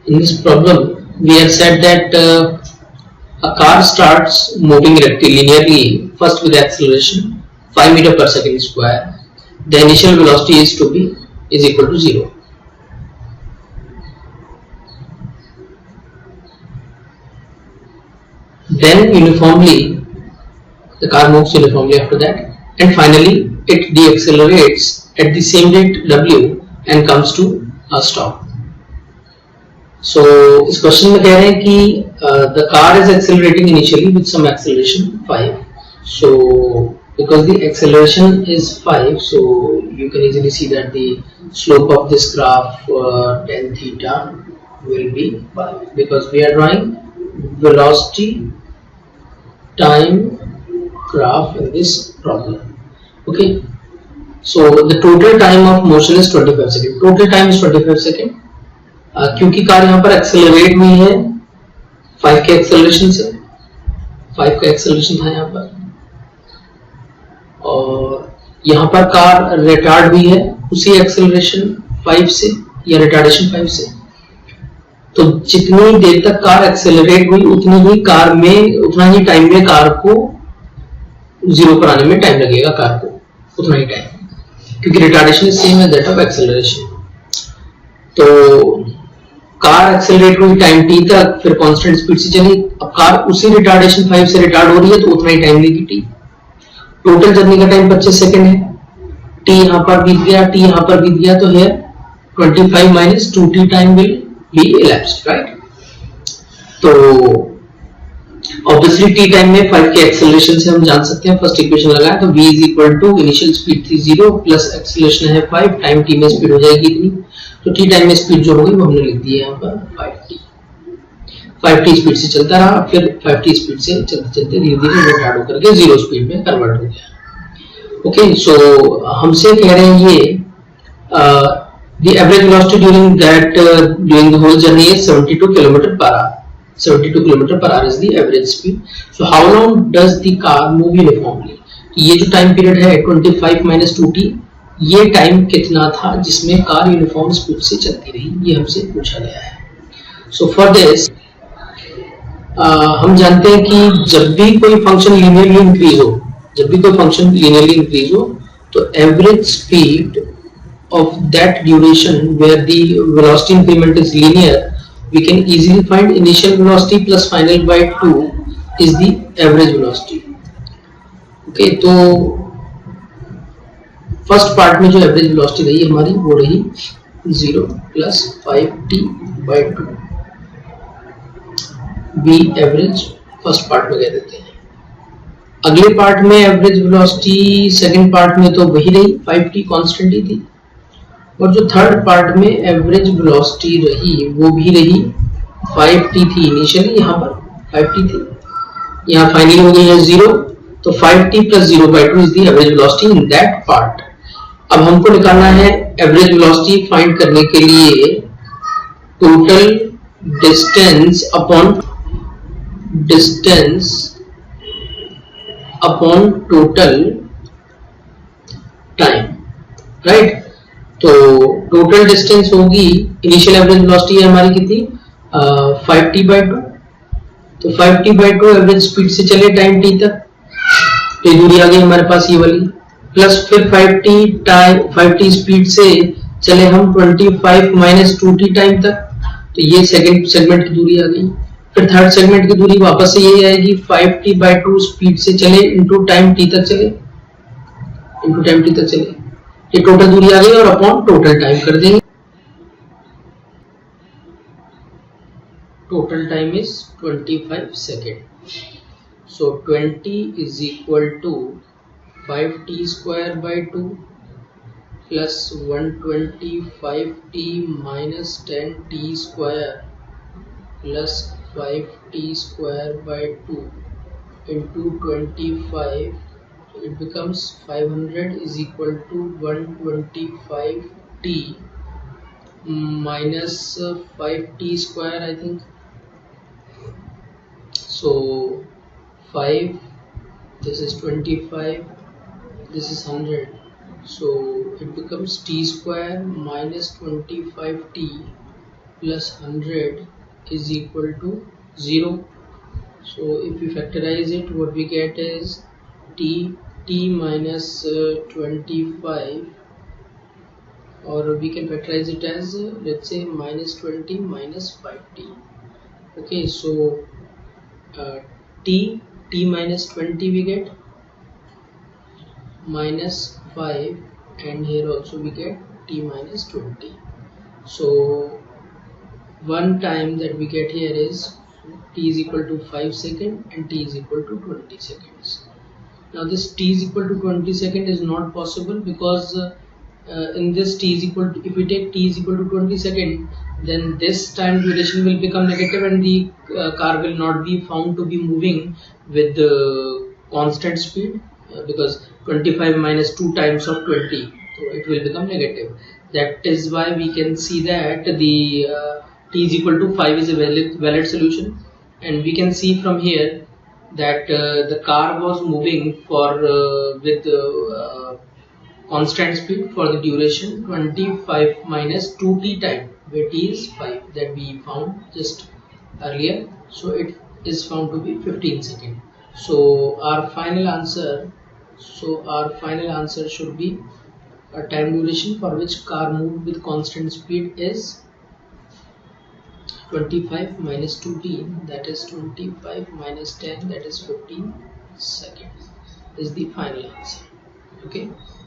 In this problem, we have said that a car starts moving linearly first with acceleration 5 meter per second square. The initial velocity is equal to 0. Then uniformly, the car moves uniformly after that, and finally it deaccelerates at the same rate w and comes to a stop. So इस question में कह रहे हैं कि the car is accelerating initially with some acceleration 5. So because the acceleration is 5, so you can easily see that the slope of this graph tan theta will be 5, because we are drawing velocity time graph in this problem. Okay, so the total time of motion is 25 seconds. Total time is 25 seconds. क्योंकि car यहाँ पर accelerate हुई है 5 के acceleration से, 5 का acceleration था यहाँ पर, और यहाँ पर कार रिटार्ड हुई है उसी एक्सेलरेशन 5 से या रिटार्डेशन 5 से। तो जितनी देर तक कार एक्सेलरेट हुई उतनी ही टाइम में कार को 0 पर आने में टाइम लगेगा, कार को उतना ही टाइम, क्योंकि retardation is same as that of acceleration. तो कार एक्सेलरेट हुई टाइम t तक, फिर कांस्टेंट स्पीड से चली, अब कार उसी रिटार्डेशन 5 से रिटार्ड हो रही है तो उतना ही टाइम लेगी t। टोटल जर्नी का टाइम 25 सेकंड है। t यहाँ पर बीत गया, t यहाँ पर बीत गया, तो here 25 minus 2t time will be elapsed, right. तो ऑब्वियसली t टाइम में 5 के एक्सेलरेशन से हम जान सकते हैं, फर्स्ट इक्वेशन लगाया तो v is equal to initial speed थी 0 प्लस एक्सेलरेशन है 5, टाइम t में स्पीड हो जाएगी इतनी, तो t टाइम में स्पीड जो होगी वो हमने लिख दी है यहाँ पर 5t स्पीड से चलता रहा, फिर 5t स्पीड से चलते चलते धीरे धीरे रिटार्ड होकर के 0 स्पीड में कन्वर्ट हो गया। ओके, सो हमसे कह रहे हैं ये the average velocity during the whole journey is 72 km per hour. 72 km per hour is the average speed. So how long does the car move uniformly? ये जो टाइम पीरियड है 25 minus 2t, ये time कितना था जिसमें car uniform speed से चलती रही, ये हमसे पूछा गया है। सो फॉर दिस हम जानते हैं कि जब भी कोई फंक्शन लीनियरली इंक्रीज हो, तो average speed of that duration where the velocity increment is linear, we can easily find initial velocity plus final by 2 is the average velocity. Okay, तो फर्स्ट पार्ट में जो एवरेज वेलोसिटी रही हमारी वो रही 0 plus 5t by 2, v average first part में कह देते हैं। अगले पार्ट में एवरेज वेलोसिटी सेकंड पार्ट में तो वही रही 5t कांस्टेंट ही थी, और जो थर्ड पार्ट में एवरेज वेलोसिटी रही वो भी रही 5t थी इनिशियली, यहाँ पर 5t थी, यहाँ फाइनली हो गई है 0, तो 5t plus 0 by 2 is the average velocity in that part. अब हमको निकालना है एवरेज वेलोसिटी फाइंड करने के लिए total distance upon total time, right. तो टोटल डिस्टेंस होगी, इनिशियल एवरेज वेलोसिटी हमारी कितनी 5t by 2, तो 5t by 2 एवरेज स्पीड से चले टाइम t तक, तो दूरी आ गई हमारे पास ये वाली, प्लस फिर 5t स्पीड से चले हम 25 minus 2t टाइम तक, तो ये सेकंड सेगमेंट की दूरी आ गई। फिर थर्ड सेगमेंट की दूरी वापस से यही आएगी 5t by 2 स्पीड से चले इनटू टाइम t तक चले, ये टोटल दूरी आ गई और अपॉन टोटल टाइम कर देंगे। Total time is 25 second, so 20 is equal to 5t square by 2 plus 125t minus 10t square plus 5t square by 2 into 25, it becomes 500 is equal to 125t minus 5t square, I think. So 5, this is 25, this is 100, so it becomes t square minus 25t plus 100 is equal to 0. So if we factorize it, what we get is t minus 25, or we can factorize it as let's say minus 20 minus 5t. Okay, so uh, t minus 20 we get minus 5, and here also we get t minus 20. So one time that we get here is t is equal to 5 seconds and t is equal to 20 seconds. Now this t is equal to 20 seconds is not possible, because in this t is equal to, if we take t is equal to 20 seconds, then this time duration will become negative and the car will not be found to be moving with the constant speed, because 25 minus 2 times of 20, so it will become negative. That is why we can see that the t is equal to 5 is a valid solution, and we can see from here that the car was moving for with constant speed for the duration 25 minus 2t time, where t is 5, that we found just earlier. So it is found to be 15 seconds. So our final answer should be a time duration for which car moved with constant speed is 25 minus 2t, that is 25 minus 10, that is 15 seconds, is the final answer. Okay.